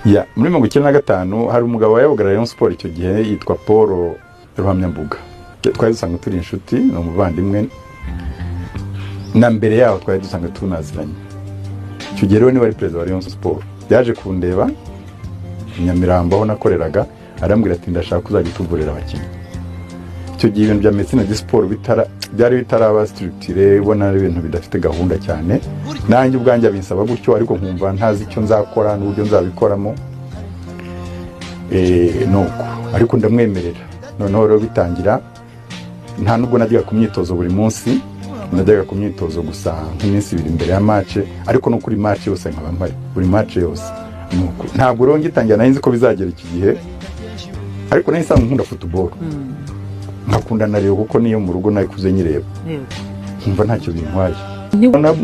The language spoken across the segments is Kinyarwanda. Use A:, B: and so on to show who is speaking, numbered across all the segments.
A: ya muri 1995 hari umugabo wayoboraga Rayon Sport icyo gihe yitwa Paul Ruhamyambuga. Twari dusanga turi inshuti no muvandimwe, na mbere yaho twari dusanga tunaziranye. Icyo gihe rero ni wari president wa Rayon Sport, yaje kundeba Nyamirambo aho nakoreraga, arambwira ati ndashaka kuzajya tuvurira abakinnyi. Icyo gihe ibintu bya medicine de sport byari bitaraba structure, ubona ibintu bidafite gahunda cyane. Nanjye ubwanjye binsaba gutyo, ariko nkumva ntazi icyo nzakora n'uburyo nzabikoramo. Nuko ariko ndamwemerera. Noneho rero bitangira, nta nubwo najyaga ku myitozo buri munsi, najyaga ku myitozo gusa nk'iminsi 2 imbere ya match, ariko no kuri match yose nkaba mpari, buri match yose. Nuko ntabwo rero ngitangira nahinze ko bizagera iki gihe, ariko nahise nkunda football. Nkakunda na rero kuko niyo mu rugo nayikuze nyireba. Nkumva ntacyo bintwaye.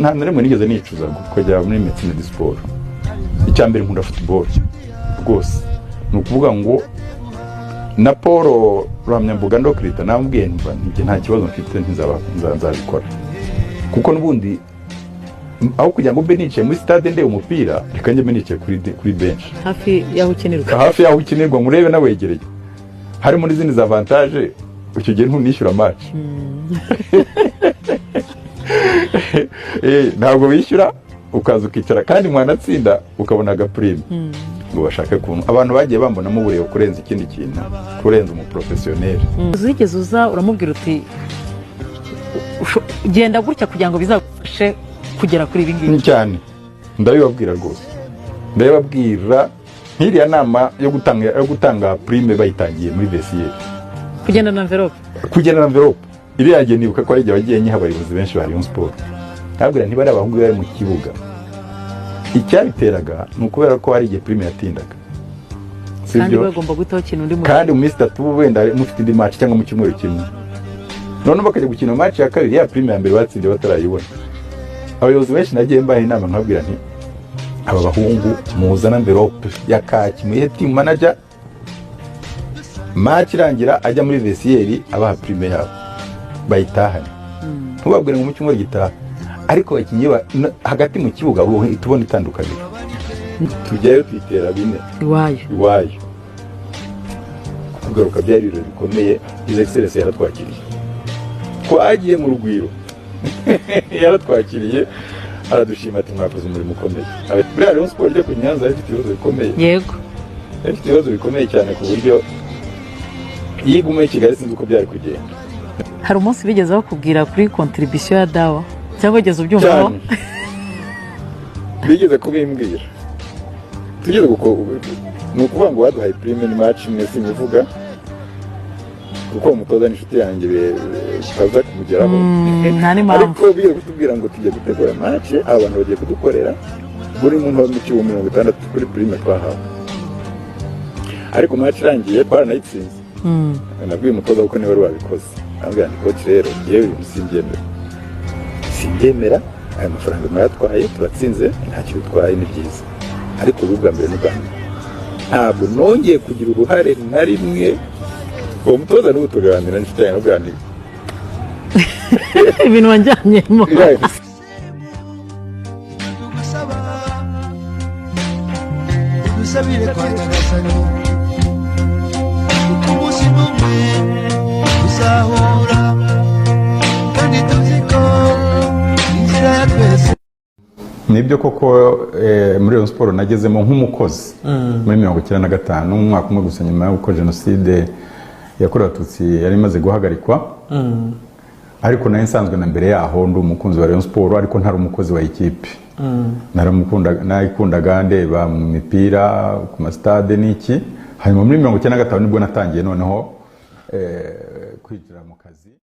A: Nta naremwe nigeze nicuza kujya muri medicine de sport. Icyambere nkunda football rwose. Nukuvuga ngo na Paul Ruhamyambuga ndokrita namubwiye nta kibazo mfite nzabikora. Kuko nubundi aho kujya ngo mbe nicaye muri stade ndeye umupira, reka njye nicaye kuri bench.
B: Hafi yaho ukinirwa.
A: Hafi yaho ukinirwa murebe nawegereye. Hari muri zindi avantage icyo gihe ntunishyura match. Ntabwo bishyura ukaza ukicara kandi mwanatsinda ukabona agaprime. Ngo bashaka kuntu abantu bagiye bambonamo ubureo kurenza ikindi kintu, kurenza umuprofessionnel.
B: Uzigeze uza uramubwira uti genda gutya kugira ngo bizagufashe kugera kuri ibi ngibi?
A: Cyane ndabibabwira rwose, ndabibabwira nkiriya nama yo gutanga prime bayitangiye muri VCA.
B: Kugenda na envelope iri yagiye nibuka ko ari igihe wagiye nyiha abayobozi benshi ba Rayon Sport. Ntabwira ntibari abahungu bari mu kibuga. Icyabiteraga ni ukubera ko hari igihe prime yatindaga, kandi bagomba guhita bakina undi mukino,
A: kandi mu minsi 3 wenda mufite indi match cyangwa mu cyumweru kimwe, none bakajya gukina match ya kabiri ya prime ya mbere batsinze batarayibona. Abayobozi benshi nagiye mbaha inama nkabwira nti aba bahungu muzana envelope ya kaki muhe team manager, match irangira ajya muri VCR abaha prime yabo bayitahane. Ntubabwire ngo mu cyumweru gitaha, ariko bakinye hagati mu kibuga ubu tubona itandukaniro. Tujyayo twitera bine iwayo kugaruka byari ibiro bikomeye. His Excellency yaratwakiriye, twagiye mu rugwiro yaratwakiriye aradushima ati mwakoze umurimo ukomeye. Muri Rayon Sport ryo ku Nyanza ifite ibibazo bikomeye.
B: Yego,
A: ifite ibibazo bikomeye cyane ku buryo yigume Kigali sinzi uko byari kugenda.
B: Hari umunsi bigeze bakubwira kuri contribution ya dawa cyangwa ugeze ubyumvaho?
A: Bigeze kubimbwira, tugeze ni ukuvuga ngo waduhaye prime ni match imwe simivuga, kuko umutoza n'inshuti yanjye tukaza kumugeraho. Ariko bigeze kutubwira ngo tujye gutegura match, abantu bagiye kudukorera buri muntu wa 60 kuri prime twahawe. Ariko match irangiye twaranayitsinze. Nabwiye umutoza kuko niwe wabikoze. Ambwira ni coach rero yewe simbyemera aya mafaranga mwatwaye turatsinze ntacyo bitwaye ni byiza, ariko ubwa mbere n'ubwambere ntabwo nongeye kugira uruhare na rimwe. Uwo mutoza n'ubu tuganira n'inshuti yanjye n'ubwandiko
B: ibintu wanjyanyemo.
C: Dusabire kwa Nyagasani umunsi umwe uzahura, kandi tuzi ko inzira ya twese.
A: Nibyo koko muri Rayon Sport nagezemo nk'umukozi muri 1995, mu mwaka umwe gusa nyuma y'uko jenoside yakorewe Abatutsi yari imaze guhagarikwa. Ariko nayo nsanzwe na mbere yaho ndi umukunzi wa Rayon Sport, ariko ntari umukozi wa ikipe. Nayikundaga ndeba mu mipira ku mastade n'iki. Hanyuma muri 1995 nibwo natangiye noneho kwinjira mu kazi.